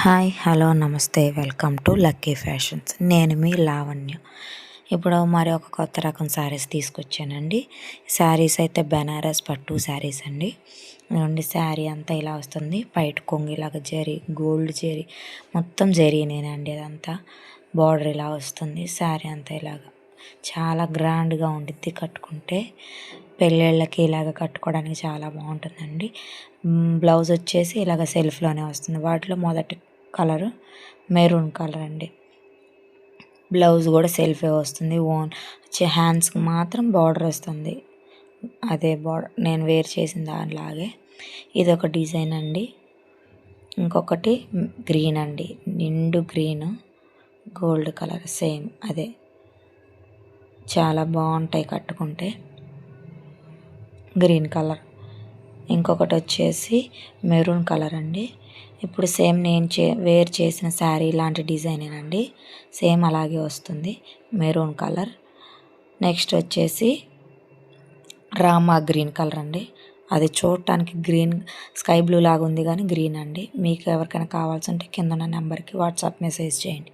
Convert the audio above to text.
Hi hello నమస్తే welcome to lucky fashions. నేను మీ లావణ్య. ఇప్పుడు మరి ఒక కొత్త రకం శారీస్ తీసుకొచ్చానండి. శారీస్ అయితే బెనారస్ పట్టు శారీస్ అండి. శారీ అంతా ఇలా వస్తుంది. పైట కొంగిలాగా జరీ, గోల్డ్ జరీ, మొత్తం జరీనేనండి. అదంతా బార్డర్ ఇలా వస్తుంది. శారీ అంతా ఇలాగా చాలా గ్రాండ్గా ఉండిద్ది. కట్టుకుంటే పెళ్ళిళ్ళకి ఇలాగ కట్టుకోవడానికి చాలా బాగుంటుందండి. బ్లౌజ్ వచ్చేసి ఇలాగ సెల్ఫ్లోనే వస్తుంది. వాటిలో మొదటి కలరు మెరూన్ కలర్ అండి. బ్లౌజ్ కూడా సెల్ఫే వస్తుంది. హ్యాండ్స్కి మాత్రం బార్డర్ వస్తుంది. అదే బార్డర్ నేను వేర్ చేసిన దానిలాగే. ఇది ఒక డిజైన్ అండి. ఇంకొకటి గ్రీన్ అండి, నిండు గ్రీన్, గోల్డ్ కలర్ సేమ్ అదే. చాలా బాగుంటాయి కట్టుకుంటే. Green colour. ఇంకొకటి వచ్చేసి మెరూన్ కలర్ అండి. ఇప్పుడు సేమ్ నేను వేర్ చేసిన శారీ లాంటి డిజైనేనండి. సేమ్ అలాగే వస్తుంది, మెరూన్ కలర్. నెక్స్ట్ వచ్చేసి రామా గ్రీన్ కలర్ అండి. అది చూడటానికి గ్రీన్ స్కై బ్లూ లాగా ఉంది కానీ గ్రీన్ అండి. మీకు ఎవరికైనా కావాల్సి ఉంటే కింద ఉన్న నెంబర్కి వాట్సాప్ మెసేజ్ చేయండి.